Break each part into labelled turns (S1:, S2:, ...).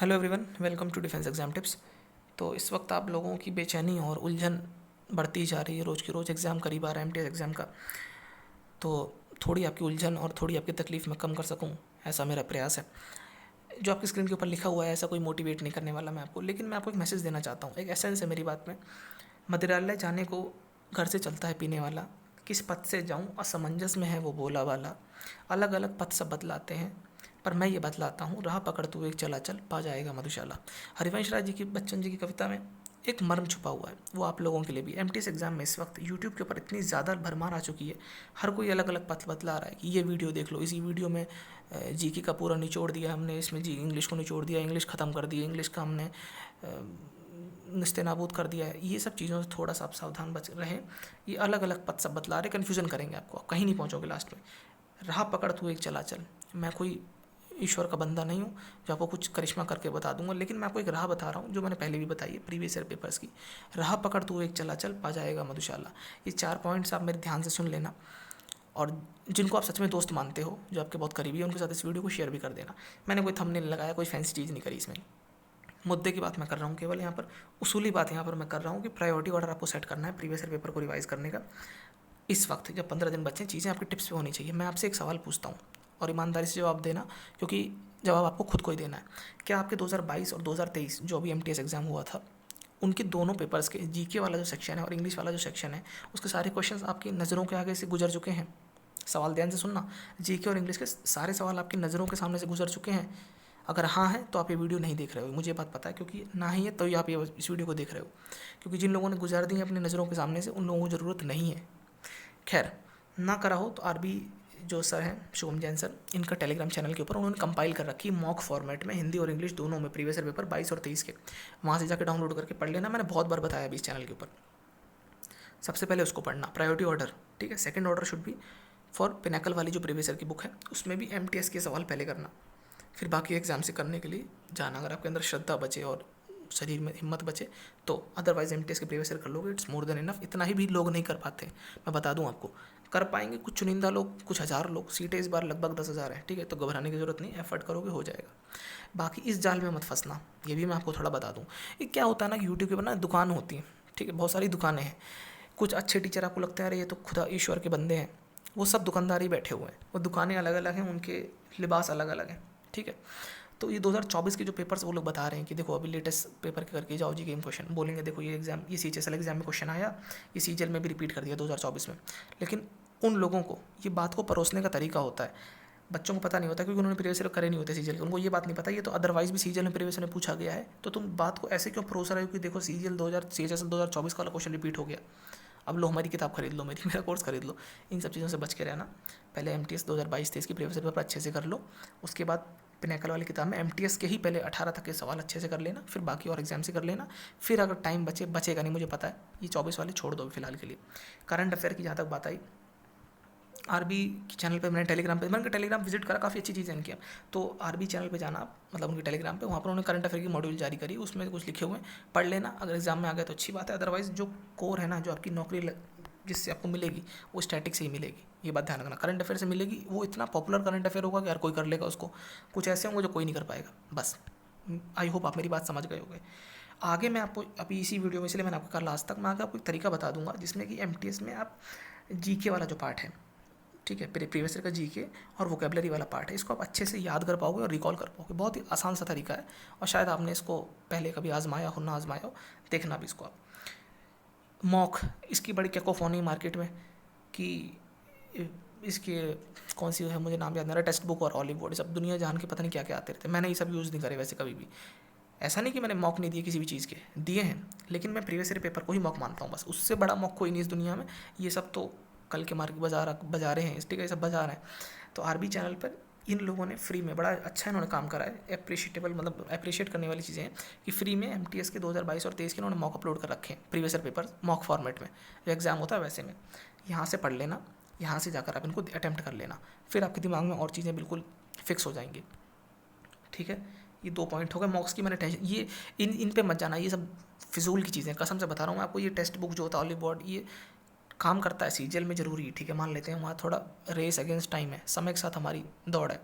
S1: Hello everyone, welcome to defence exam tips. तो इस वक्त आप लोगों की बेचैनी और उलझन बढ़ती जा रही है। रोज़ की रोज़ एग्ज़ाम करीब आ रहा है एमटीएस एग्ज़ाम का। तो थोड़ी आपकी उलझन और थोड़ी आपकी तकलीफ़ मैं कम कर सकूं, ऐसा मेरा प्रयास है। जो आपकी स्क्रीन के ऊपर लिखा हुआ है ऐसा कोई मोटिवेट नहीं करने वाला मैं आपको, लेकिन मैं आपको एक मैसेज देना चाहता हूँ। एक एसेंस है मेरी बात में। मदिरालय जाने को घर से चलता है पीने वाला, किस पथ से जाऊँ असमंजस में है वो बोला वाला। अलग अलग पथ सब बतलाते हैं पर मैं ये बतलाता हूँ, राह पकड़ तू एक चला चल पा जाएगा मधुशाला। हरिवंश राय जी की, बच्चन जी की कविता में एक मर्म छुपा हुआ है, वो आप लोगों के लिए भी। एमटीएस एग्जाम में इस वक्त यूट्यूब के ऊपर इतनी ज़्यादा भरमार आ चुकी है, हर कोई अलग अलग पथ बतला रहा है कि ये वीडियो देख लो, इसी वीडियो में जीके का पूरा निचोड़ दिया हमने, इसमें जी इंग्लिश को निचोड़ दिया, इंग्लिश ख़त्म कर दी, इंग्लिश का हमने निस्ते नाबूद कर दिया है। ये सब चीज़ों से थोड़ा सा आप सावधान बच रहें। ये अलग अलग पथ सब बतला रहे, कन्फ्यूज़न करेंगे आपको, आप कहीं नहीं पहुँचोगे लास्ट में। राह पकड़ तू एक चला चल। मैं कोई ईश्वर का बंदा नहीं हूँ जो आपको कुछ करिश्मा करके बता दूंगा, लेकिन मैं आपको एक राह बता रहा हूँ जो मैंने पहले भी बताई है प्रीवियस ईयर पेपर्स की। राह पकड़ तू एक चला चल पा जाएगा मधुशाला। ये 4 पॉइंट्स आप मेरे ध्यान से सुन लेना, और जिनको आप सच में दोस्त मानते हो, जो आपके बहुत करीबी है, उनके साथ इस वीडियो को शेयर भी कर देना। मैंने कोई थंबनेल लगाया, कोई फैंसी चीज़ नहीं करी इसमें। मुद्दे की बात मैं कर रहा हूँ केवल यहाँ पर, उसूली बात यहाँ पर मैं कर रहा हूँ कि प्रायोरिटी ऑर्डर आपको सेट करना है प्रीवियस ईयर पेपर को रिवाइज करने का। इस वक्त जब 15 दिन बचे, चीज़ें आपकी टिप्स पे होनी चाहिए। मैं आपसे एक सवाल पूछता हूँ और ईमानदारी से जवाब देना, क्योंकि जवाब आपको खुद को ही देना है। क्या आपके 2022 और 2023 जो भी एमटीएस एग्ज़ाम हुआ था, उनके दोनों पेपर्स के जीके वाला जो सेक्शन है और इंग्लिश वाला जो सेक्शन है, उसके सारे क्वेश्चंस आपकी नज़रों के आगे से गुजर चुके हैं? सवाल ध्यान से सुनना। जीके और इंग्लिश के सारे सवाल आपकी नज़रों के सामने से गुजर चुके हैं? अगर हाँ है तो आप ये वीडियो नहीं देख रहे हो, मुझे ये बात पता है, क्योंकि ना ही है तो ही आप ये इस वीडियो को देख रहे हो। क्योंकि जिन लोगों ने गुजार दी है अपनी नज़रों के सामने से, उन लोगों को ज़रूरत नहीं है। खैर, ना करा हो तो आरबी जो सर हैं, शुभम जैन सर, इनका टेलीग्राम चैनल के ऊपर उन्होंने कंपाइल कर रखी मॉक फॉर्मेट में, हिंदी और इंग्लिश दोनों में, प्रीवियस ईयर पेपर 22 और 23 के। वहाँ से जाकर डाउनलोड करके पढ़ लेना, मैंने बहुत बार बताया अभी इस चैनल के ऊपर। सबसे पहले उसको पढ़ना, प्रायोरिटी ऑर्डर, ठीक है। Second order should be for Pinnacle वाली जो प्रीवियस ईयर की बुक है, उसमें भी एमटीएस के सवाल पहले करना, फिर बाकी एग्जाम से करने के लिए जाना, अगर आपके अंदर श्रद्धा बचे और शरीर में हिम्मत बचे तो। अदरवाइज एमटीएस के प्रीवियस ईयर कर लोगे, इट्स मोर देन इनफ। इतना ही भी लोग नहीं कर पाते, मैं बता दूं आपको। कर पाएंगे कुछ चुनिंदा लोग, कुछ हज़ार लोग। सीटें इस बार लगभग 10,000 है, ठीक है, तो घबराने की ज़रूरत नहीं, एफर्ट करोगे हो जाएगा। बाकी इस जाल में मत फंसना, ये भी मैं आपको थोड़ा बता दूँ। ये क्या होता है ना, यूट्यूब के ऊपर ना दुकान होती है, ठीक है, बहुत सारी दुकानें हैं। कुछ अच्छे टीचर आपको लगता है अरे ये तो खुदा ईश्वर के बंदे हैं, वो सब दुकानदार ही बैठे हुए हैं। वो दुकानें अलग अलग हैं, उनके लिबास अलग अलग हैं, ठीक है। तो ये 2024 के जो पेपर्स वो लोग बता रहे हैं कि देखो अभी लेटेस्ट पेपर के करके जाओ जी गेम क्वेश्चन, बोलेंगे देखो ये एग्जाम, ये सीएचएसएल एग्जाम में क्वेश्चन आया, ये सीजीएल में भी रिपीट कर दिया 2024 में। लेकिन उन लोगों को ये बात को परोसने का तरीका होता है, बच्चों को पता नहीं होता, क्योंकि उन्होंने प्रीवियस ईयर करे नहीं होते सीजीएल के, उनको ये बात नहीं पता ये तो अदरवाइज भी सीजीएल में प्रीवियस में पूछा गया है। तो तुम बात को ऐसे क्यों परोस रहे हो कि देखो सीजीएल 2000 सीएचएसएल 2024 वाला क्वेश्चन रिपीट हो गया, अब लो हमारी किताब खरीद लो, मेरा कोर्स खरीद लो। इन सब चीज़ों से बच के रहना। पहले एमटीएस 2022-23 की प्रीवियस पेपर अच्छे से कर लो, उसके बाद पिनाकल वाली किताब में एमटीएस के ही पहले 18 तक के सवाल अच्छे से कर लेना, फिर बाकी और एग्जाम से कर लेना। फिर अगर टाइम बचेगा नहीं, मुझे पता है, ये 24 वाले छोड़ दो फिलहाल के लिए। करंट अफेयर की जहाँ तक बात आई, आरबी के चैनल पे, मैंने टेलीग्राम पे, मैंने टेलीग्राम विजिट करा, काफ़ी अच्छी चीज़ें इनकी। तो आरबी चैनल पे जाना आप, मतलब उनके टेलीग्राम पे, वहाँ पर उन्होंने करंट अफेयर की मॉड्यूल जारी करी, उसमें कुछ लिखे हुए हैं, पढ़ लेना। अगर एग्जाम में आ गया तो अच्छी बात है, अदरवाइज जो कोर है ना, जो आपकी नौकरी जिससे आपको मिलेगी वो स्टैटिक से ही मिलेगी, ये बात ध्यान रखना। करंट अफेयर से मिलेगी, वो इतना पॉपुलर करंट अफेयर होगा कि यार कोई कर लेगा उसको। कुछ ऐसे होंगे जो कोई नहीं कर पाएगा, बस। आई होप आप मेरी बात समझ गए होंगे। आगे मैं आपको अभी इसी वीडियो में, इसलिए मैंने आपको कहा लास्ट तक, मैं आगे आपको एक तरीका बता दूंगा जिसमें कि एमटीएस में आप जीके वाला जो पार्ट है, ठीक है, प्रीवियस ईयर का जीके और वोकेबलरी वाला पार्ट है, इसको आप अच्छे से याद कर पाओगे और रिकॉल कर पाओगे। बहुत ही आसान सा तरीका है, और शायद आपने इसको पहले कभी आजमाया हो ना आजमाया हो, देखना भी इसको आप। मॉक, इसकी बड़ी कैकोफोनी मार्केट में कि इसके कौन सी है, मुझे नाम याद नहीं रहा, टेक्स्ट बुक और ऑलिव बोर्ड, सब दुनिया जान के पता नहीं क्या क्या आते रहते। मैंने ये सब यूज़ नहीं करे वैसे कभी भी। ऐसा नहीं कि मैंने मॉक नहीं दिए किसी भी चीज़ के, दिए हैं, लेकिन मैं प्रीवियस ईयर पेपर को ही मॉक मानता हूँ बस। उससे बड़ा मॉक कोई नहीं इस दुनिया में। ये सब तो कल के मार्केट बजा रहे हैं, ठीक है, ये सब बजा रहे हैं। तो आरबी चैनल पर इन लोगों ने फ्री में, बड़ा अच्छा इन्होंने काम करा है, अप्रिशिएटेबल, मतलब अप्रिशिएट करने वाली चीज़ें हैं कि फ्री में एमटीएस के 2022 और 23 के इन्होंने मॉक अपलोड कर रखे हैं, previous year paper mock format में, जो एग्जाम होता है वैसे में। यहाँ से पढ़ लेना, यहाँ से जाकर आप इनको अटैम्प्ट कर लेना, फिर आपके दिमाग में और चीज़ें बिल्कुल फिक्स हो जाएंगी, ठीक है। ये 2 पॉइंट हो गए मॉक्स की। मैंने टेंशन, ये इन पे मत जाना, ये सब फिजूल की चीज़ें, कसम से बता रहा हूँ मैं आपको। ये टेक्स्ट बुक जो होता है ऑलिव बोर्ड, ये काम करता है सीजीएल में ज़रूरी, ठीक है, मान लेते हैं, वहाँ थोड़ा रेस अगेंस्ट टाइम है, समय के साथ हमारी दौड़ है।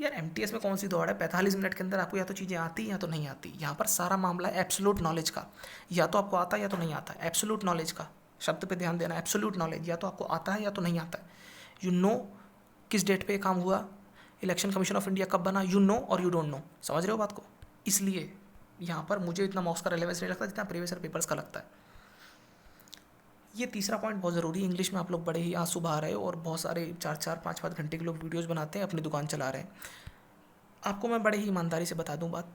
S1: यार एमटीएस में कौन सी दौड़ है, 45 मिनट के अंदर आपको या तो चीज़ें आती या तो नहीं आती। यहाँ पर सारा मामला है एब्सोल्यूट नॉलेज का, या तो आपको आता है या तो नहीं आता है। एब्सोल्यूट नॉलेज का शब्द पे ध्यान देना, एब्सोल्यूट नॉलेज, या तो आपको आता है या तो नहीं आता है। यू नो किस डेट पे काम हुआ, इलेक्शन कमीशन ऑफ इंडिया कब बना, यू नो और यू डोंट नो, समझ रहे हो बात को। इसलिए यहाँ पर मुझे इतना मॉक्स का रेलेवेंस नहीं लगता जितना प्रीवियस ईयर पेपर्स का लगता है। ये तीसरा पॉइंट बहुत ज़रूरी है। इंग्लिश में आप लोग बड़े ही आंसू बहा रहे हो और बहुत सारे 4-4 5-5 घंटे के लोग वीडियोज़ बनाते हैं, अपनी दुकान चला रहे हैं। आपको मैं बड़े ही ईमानदारी से बता दूं बात,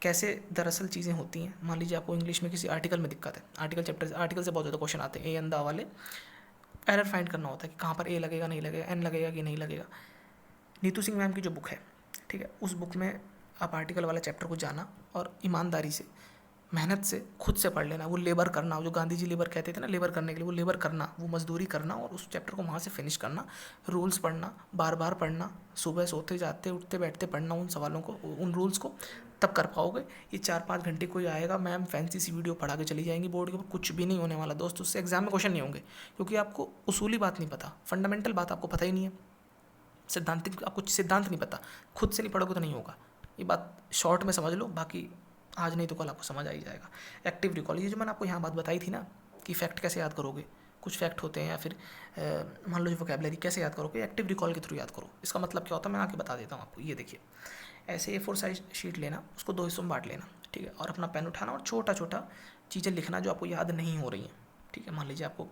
S1: कैसे दरअसल चीज़ें होती हैं। मान लीजिए आपको इंग्लिश में किसी आर्टिकल में दिक्कत है, आर्टिकल से बहुत ज़्यादा क्वेश्चन आते हैं, ए एन द वाले। एरर फाइंड करना होता है कि कहाँ पर ए लगेगा नहीं लगेगा, एन लगेगा कि नहीं लगेगा। नीतू सिंह मैम की जो बुक है, ठीक है, उस बुक में आप आर्टिकल वाला चैप्टर को जाना और ईमानदारी से मेहनत से खुद से पढ़ लेना। वो लेबर करना, जो गांधी जी लेबर कहते थे ना, लेबर करने के लिए, वो लेबर करना, वो मजदूरी करना और उस चैप्टर को वहाँ से फिनिश करना। रूल्स पढ़ना, बार बार पढ़ना, सुबह सोते जाते उठते बैठते पढ़ना उन सवालों को, उन रूल्स को, तब कर पाओगे। ये 4-5 घंटे कोई आएगा, मैम फैंसी सी वीडियो पढ़ा के चली जाएंगी बोर्ड के ऊपर, कुछ भी नहीं होने वाला दोस्त। उससे एग्जाम में क्वेश्चन नहीं होंगे, क्योंकि आपको उसूली बात नहीं पता, फंडामेंटल बात आपको पता ही नहीं है, सिद्धांतिक आपको सिद्धांत नहीं पता, खुद से नहीं पढ़ोगे तो नहीं होगा। ये बात शॉर्ट में समझ लो, बाकी आज नहीं तो कल आपको समझ आ ही जाएगा। एक्टिव रिकॉल, ये जो मैंने आपको यहाँ बात बताई थी ना कि फैक्ट कैसे याद करोगे, कुछ फैक्ट होते हैं या फिर मान लो जो वोकैबलरी कैसे याद करोगे, एक्टिव रिकॉल के थ्रू याद करो। इसका मतलब क्या होता है मैं आके बता देता हूँ आपको। ये देखिए, ऐसे A4 साइज शीट लेना, उसको 2 हिस्सों में बांट लेना, ठीक है, और अपना पेन उठाना और छोटा छोटा चीज़ें लिखना जो आपको याद नहीं हो रही हैं, ठीक है। मान लीजिए आपको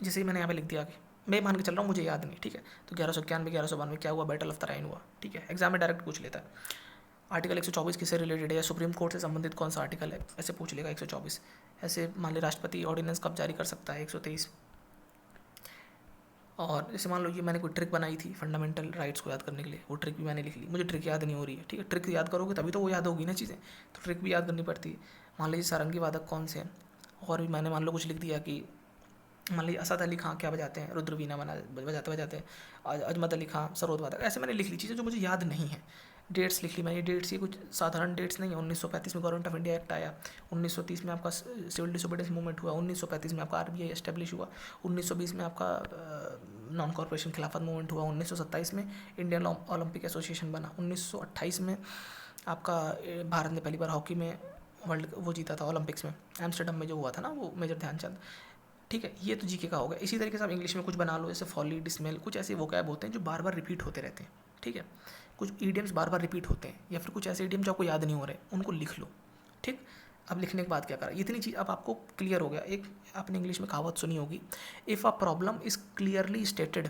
S1: जैसे मैंने यहाँ पे लिख दिया कि मैं मान के चल रहा हूँ मुझे याद नहीं, ठीक है, तो 1191 1192 क्या हुआ, बैटल ऑफ तराइन हुआ, ठीक है। एग्जाम में डायरेक्ट पूछ लेता है आर्टिकल 124 किससे रिलेटेड है, या सुप्रीम कोर्ट से संबंधित कौन सा आर्टिकल है, ऐसे पूछ लेगा 124। ऐसे मान ली राष्ट्रपति ऑर्डिनेंस कब जारी कर सकता है, 123। और जैसे मान लो ये मैंने कोई ट्रिक बनाई थी फंडामेंटल राइट्स को याद करने के लिए, वो ट्रिक भी मैंने लिख ली, मुझे ट्रिक याद नहीं हो रही है, ठीक है। ट्रिक याद करोगे तभी तो वो याद होगी ना चीज़ें, तो ट्रिक भी याद करनी पड़ती है। मान लीजिए सारंगी वादक कौन से हैं, और भी मैंने मान लो कुछ लिख दिया कि मान लीजिए असद अली खां क्या बजाते हैं, रुद्रवीणा बजाते बजाते, अजमत अली खां सरोद वादक, ऐसे मैंने लिख ली चीज़ें जो मुझे याद नहीं है। डेट्स लिख ली मैंने, डेट्स ये कुछ साधारण डेट्स नहीं है। 1935 में गवर्नमेंट ऑफ इंडिया एक्ट आया, 1930 में आपका सिविल डिसोबीडियंस मूवमेंट हुआ, 1935 में आपका आरबीआई एस्टेब्लिश हुआ, 1920 में आपका नॉन कॉर्पोरेशन खिलाफत मूवमेंट हुआ, 1927 में इंडियन ओलंपिक एसोसिएशन बना, 1928 में आपका भारत ने पहली बार हॉकी में वर्ल्ड वो जीता था ओलंपिक्स में, एम्स्टर्डम में जो हुआ था ना वो मेजर ध्यानचंद, ठीक है। ये तो जीके का हो गया। इसी तरीके से आप इंग्लिश में कुछ बना लो, जैसे फॉली, डिसमेल, कुछ ऐसे वोकैब होते हैं जो बार बार रिपीट होते रहते हैं, ठीक है। कुछ ईडियम्स बार बार रिपीट होते हैं, या फिर कुछ ऐसे ईडियम जो आपको याद नहीं हो रहे, उनको लिख लो, ठीक। अब लिखने के बाद क्या करा, इतनी चीज़ अब आपको क्लियर हो गया। एक आपने इंग्लिश में कहावत सुनी होगी, if a problem is clearly stated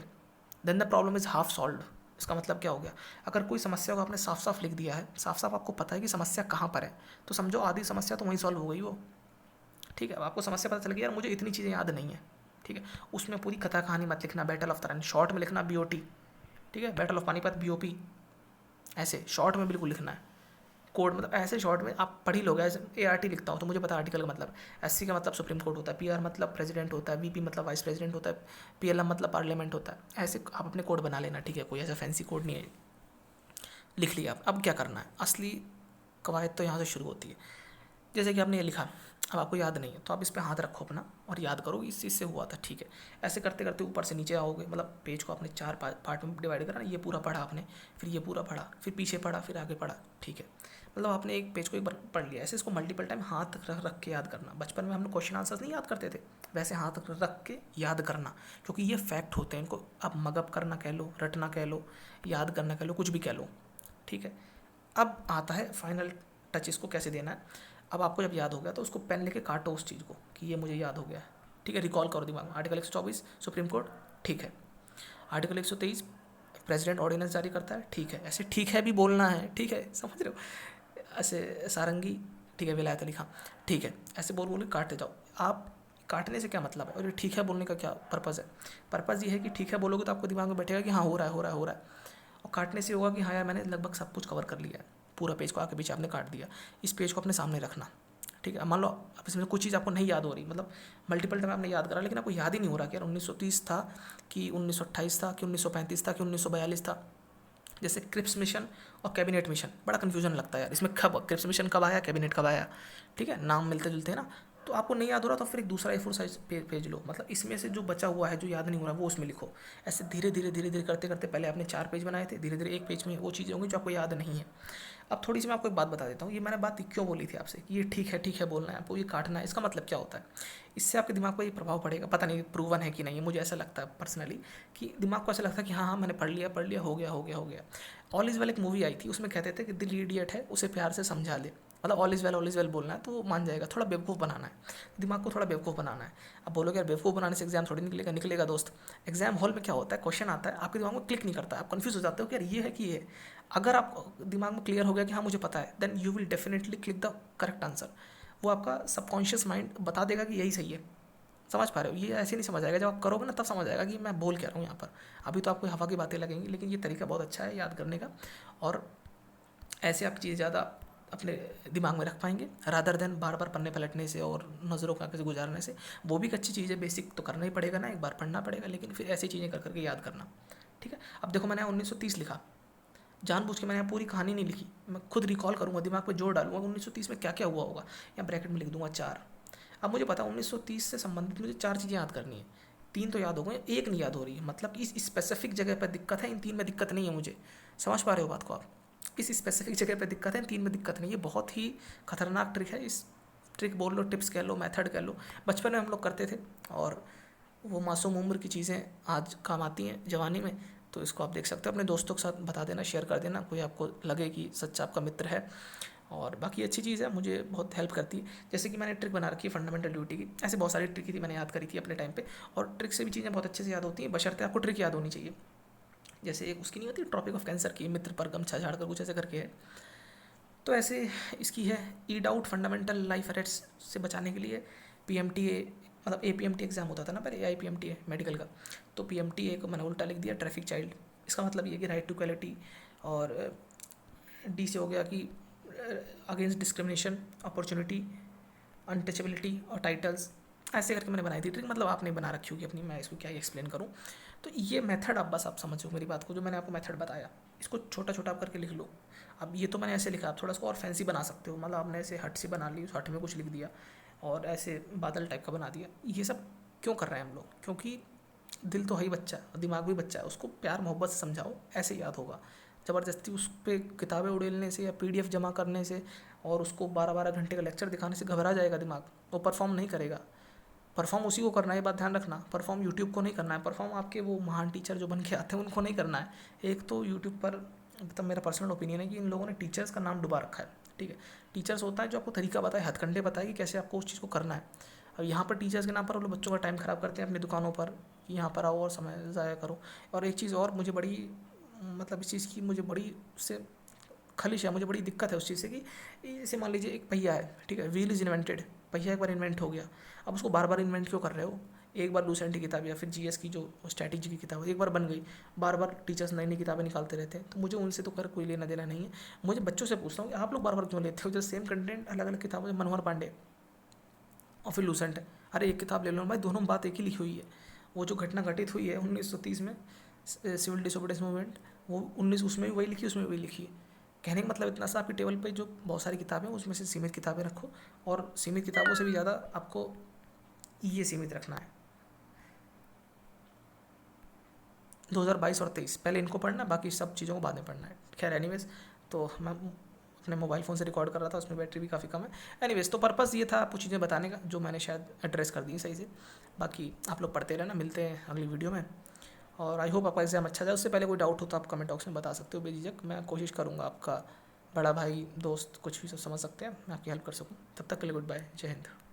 S1: then the problem is half solve. इसका मतलब क्या हो गया, अगर कोई समस्या को आपने साफ साफ लिख दिया है, साफ साफ आपको पता है कि समस्या कहाँ पर है, तो समझो आधी समस्या तो वहीं सॉल्व हो गई वो, ठीक है। अब आपको समस्या पता चल गई यार मुझे इतनी चीज़ें याद नहीं है, ठीक है। उसमें पूरी कथा कहानी मत लिखना, बैटल ऑफ तराइन शॉर्ट में लिखना, BOT, ठीक है। बैटल ऑफ पानीपत BOP, ऐसे शॉर्ट में बिल्कुल लिखना है। कोड मतलब ऐसे शॉर्ट में आप पढ़ ही लोगे। ऐसे ART लिखता हूँ तो मुझे पता है आर्टिकल का मतलब, SC का मतलब सुप्रीम कोर्ट होता है, PR मतलब प्रेसिडेंट होता है, VP मतलब वाइस प्रेसिडेंट होता है, PLM मतलब पार्लियामेंट होता है। ऐसे आप अपने कोड बना लेना, ठीक है, कोई ऐसा फैंसी कोड नहीं है। लिख लिया। अब क्या करना है, असली कवायद तो यहाँ से शुरू होती है। जैसे कि आपने ये लिखा, अब आपको याद नहीं है तो आप इस पर हाथ रखो अपना और याद करो इस चीज़ से हुआ था, ठीक है। ऐसे करते करते ऊपर से नीचे आओगे, मतलब पेज को आपने 4 पार्ट में डिवाइड करा ना, ये पूरा पढ़ा आपने, फिर ये पूरा पढ़ा, फिर पीछे पढ़ा, फिर आगे पढ़ा, ठीक है। मतलब आपने एक पेज को एक बार पढ़ लिया। ऐसे इसको मल्टीपल टाइम हाथ रख रख के याद करना। बचपन में हम लोग क्वेश्चन आंसर्स नहीं याद करते थे, वैसे हाथ रख के याद करना, क्योंकि ये फैक्ट होते हैं। इनको आप मगअप करना कह लो, रटना कह लो, याद करना कह लो, कुछ भी कह लो, ठीक है। अब आता है फाइनल टच, इसको कैसे देना है। अब आपको जब याद हो गया तो उसको पेन लेके काटो उस चीज़ को कि ये मुझे याद हो गया, ठीक है। रिकॉल करो दिमाग में। आर्टिकल 124 सुप्रीम कोर्ट, ठीक है। आर्टिकल 123 प्रेसिडेंट ऑर्डिनेंस जारी करता है, ठीक है। ऐसे ठीक है भी बोलना है, ठीक है, समझ रहे हो। ऐसे सारंगी, ठीक है, विलायत अली खां, ठीक है, ऐसे बोल के काटते जाओ। आप काटने से क्या मतलब है, और ये ठीक है बोलने का क्या पर्पज़ है। पर्पज़ ये है कि ठीक है बोलोगे तो आपको दिमाग में बैठेगा कि हाँ हो रहा है, हो रहा है, हो रहा है। और काटने से होगा कि हाँ यार मैंने लगभग सब कुछ कवर कर लिया है, पूरा पेज को आगे पीछे आपने काट दिया। इस पेज को अपने सामने रखना, ठीक है। मान लो अब इसमें कुछ चीज़ आपको नहीं याद हो रही, मतलब मल्टीपल टाइम आपने याद करा लेकिन आपको याद ही नहीं हो रहा कि यार 1930 था कि 1928 था कि 1935 था कि 1942 था। जैसे क्रिप्स मिशन और कैबिनेट मिशन, बड़ा कन्फ्यूजन लगता है यार इसमें, कब क्रिप्स मिशन कब आया, कैबिनेट कब आया, ठीक है, नाम मिलते जुलते हैं ना। तो आपको नहीं याद हो रहा तो फिर एक दूसरा A4 साइज पेज लो, मतलब इसमें से जो बचा हुआ है, जो याद नहीं हो रहा वो उसमें लिखो। ऐसे धीरे धीरे धीरे धीरे करते करते पहले आपने 4 पेज बनाए थे, धीरे धीरे एक पेज में वो चीज़ें होंगी जो आपको याद नहीं है। अब थोड़ी सी मैं आपको एक बात बता देता हूँ, ये मैंने बात क्यों बोली थी आपसे कि ये ठीक है बोलना है आपको, ये काटना है, इसका मतलब क्या होता है। इससे आपके दिमाग पर ये प्रभाव पड़ेगा, पता नहीं प्रूवन है कि नहीं, मुझे ऐसा लगता है पर्सनली कि दिमाग को ऐसा लगता है कि हाँ मैंने पढ़ लिया, हो गया। ऑल इज़ वेल एक मूवी आई थी, उसमें कहते थे कि दिल इडियट है, उसे प्यार से समझा ले, मतलब ऑल इज़ वेल बोलना है तो वो मान जाएगा। थोड़ा बेवकूफ़ बनाना है, दिमाग को थोड़ा बेवकूफ़ बनाना है। अब बोलोगे यार बेवकूफ़ बनाने से एग्जाम थोड़ी निकलेगा दोस्त। एग्जाम हॉल में क्या होता है, क्वेश्चन आता है, आपके दिमाग में क्लिक नहीं करता, आप कन्फ्यूज़ हो जाते हो कि यार ये है कि ये। अगर आप दिमाग में क्लियर हो गया कि हाँ मुझे पता है, then you will definitely click the correct answer. वो आपका सबकॉन्शियस माइंड बता देगा कि यही सही है। समझ पा रहे हो, ये ऐसे नहीं समझ आएगा, जब आप करोगे ना तब समझ आएगा कि मैं बोल क्या रहा हूँ यहाँ पर। अभी तो आपको हवा की बातें लगेंगी, लेकिन ये तरीका बहुत अच्छा है याद करने का, और ऐसे आप चीज़ ज़्यादा अपने दिमाग में रख पाएंगे रादर देन बार बार पन्ने पलटने से और नज़रों का आंखें से गुजारने से। वो भी एक अच्छी चीज़ है, बेसिक तो करना ही पड़ेगा ना, एक बार पढ़ना पड़ेगा, लेकिन फिर ऐसी चीज़ें कर करके याद करना। ठीक है, अब देखो मैंने 1930 लिखा, जानबूझ के मैंने यहाँ पूरी कहानी नहीं लिखी, मैं खुद रिकॉल करूँगा, दिमाग पे जोर डालूंगा 1930 में क्या क्या हुआ होगा, या ब्रैकेट में लिख दूंगा 4। अब मुझे पता है 1930 से संबंधित मुझे 4 चीज़ें याद करनी है, 3 तो याद हो गए, एक नहीं याद हो रही है, मतलब इस स्पेसिफिक जगह पर दिक्कत है, इन 3 में दिक्कत नहीं है मुझे। समझ पा रहे हो बात को आप, इस स्पेसिफिक जगह पर दिक्कत है, इन 3 में दिक्कत नहीं है। बहुत ही खतरनाक ट्रिक है, इस ट्रिक बोल लो, टिप्स कह लो, मेथड कह लो, बचपन में हम लोग करते थे, और वो मासूम उम्र की चीज़ें आज काम आती हैं जवानी में। तो इसको आप देख सकते हो, अपने दोस्तों के साथ बता देना, शेयर कर देना, कोई आपको लगे कि सच्चा आपका मित्र है। और बाकी अच्छी चीज़ है, मुझे बहुत हेल्प करती है। जैसे कि मैंने ट्रिक बना रखी है फंडामेंटल ड्यूटी की, ऐसे बहुत सारी ट्रिक थी मैंने याद करी थी अपने टाइम पे, और ट्रिक से भी चीज़ें बहुत अच्छे से याद होती हैं, बशर्ते आपको ट्रिक याद होनी चाहिए। जैसे एक उसकी नहीं होती ट्रॉपिक ऑफ कैंसर की, मित्र पर गमछा झाड़ कर कुछ ऐसे करके है, तो ऐसे इसकी है ईड आउट फंडामेंटल लाइफ अरेट्स से बचाने के लिए। PMTA, मतलब APMT एग्ज़ाम होता था ना पहले, AIPMTA मेडिकल का, तो PMTA को मैंने उल्टा लिख दिया, ट्रैफिक चाइल्ड। इसका मतलब ये कि राइट टू इक्वलिटी, और D से हो गया कि अगेंस्ट डिस्क्रिमिनेशन, अपॉर्चुनिटी, अनटचेबिलिटी और टाइटल्स। ऐसे करके मैंने बनाई थी ट्रिक, मतलब आपने बना रखी होगी अपनी, मैं इसको क्या एक्सप्लेन करूँ। तो ये मेथड आप बस आप समझो मेरी बात को, जो मैंने आपको मेथड बताया, इसको छोटा छोटा आप करके लिख लो। अब ये तो मैंने ऐसे लिखा, आप थोड़ा इसको और फैंसी बना सकते हो, मतलब आपने ऐसे हट सी बना ली, उस हट में कुछ लिख दिया और ऐसे बादल टाइप का बना दिया। ये सब क्यों कर रहे हैं हम लोग, क्योंकि दिल तो है ही बच्चा, दिमाग भी बच्चा है, उसको प्यार मोहब्बत से समझाओ, ऐसे याद होगा। ज़बरदस्ती उस पर किताबें उड़ेलने से या PDF जमा करने से और उसको 12-12 घंटे का लेक्चर दिखाने से घबरा जाएगा दिमाग, वो परफॉर्म नहीं करेगा। परफॉर्म उसी को करना है, ये बात ध्यान रखना, परफॉर्म यूट्यूब को नहीं करना है, परफॉर्म आपके वो महान टीचर जो बन के आते हैं उनको नहीं करना है। एक तो यूट्यूब पर, मतलब मेरा पर्सनल ओपिनियन है कि इन लोगों ने टीचर्स का नाम डुबा रखा है। ठीक है, टीचर्स होता है जो आपको तरीका बताए, हथकंडे बताए कि कैसे आपको उस चीज़ को करना है। अब यहाँ पर टीचर्स के नाम पर वो लोग बच्चों का टाइम ख़राब करते हैं अपनी दुकानों पर, कि यहाँ पर आओ और समय ज़ाया करो। और एक चीज़ और मुझे बड़ी, मतलब इस चीज़ की मुझे बड़ी उससे खलिश है, मुझे बड़ी दिक्कत है उस चीज़ से कि जैसे मान लीजिए एक पहिया है, ठीक है, व्हील इज़ इन्वेंटेड, पहिया एक बार इन्वेंट हो गया, अब उसको बार बार इन्वेंट क्यों कर रहे हो। एक बार लूसेंट की किताब या फिर GS की जो स्ट्रैटेजी की किताब एक बार बन गई, बार बार टीचर्स नई नई किताबें निकालते रहते हैं, तो मुझे उनसे तो कर कोई लेना देना नहीं है। मुझे बच्चों से पूछता हूँ कि आप लोग बार बार क्यों लेते हो, जो सेम कंटेंट अलग अलग किताबों में, मनोहर पांडे और फिर लूसेंट है, अरे एक किताब ले लो भाई, दोनों में बात एक ही लिखी हुई है। वो जो घटना घटित हुई है 1930 में, सिविल डिसोबीडियंस मूवमेंट, वो 19 उसमें भी वही लिखी, उसमें भी वही लिखी है। कहने का मतलब इतना सा, आपकी टेबल पे जो बहुत सारी किताबें हैं उसमें से सीमित किताबें रखो, और सीमित किताबों से भी ज़्यादा आपको ये सीमित रखना है। 2022 और 23 पहले इनको पढ़ना, बाकी सब चीज़ों को बाद में पढ़ना है। खैर एनीवेज, तो मैं अपने मोबाइल फ़ोन से रिकॉर्ड कर रहा था, उसमें बैटरी भी काफ़ी कम है। एनीवेज, तो पर्पस ये था आपको चीज़ें बताने का, जो मैंने शायद एड्रेस कर दी सही से। बाकी आप लोग पढ़ते रहना, मिलते हैं अगली वीडियो में, और आई होप आपका एग्ज़ाम अच्छा जाए। उससे पहले कोई डाउट हो तो आप कमेंट बॉक्स में बता सकते हो बेझिझक, मैं कोशिश करूँगा आपका बड़ा भाई दोस्त कुछ भी समझ सकते हैं, मैं आपकी हेल्प कर सकूँ। तब तक के लिए गुड बाय, जय हिंद।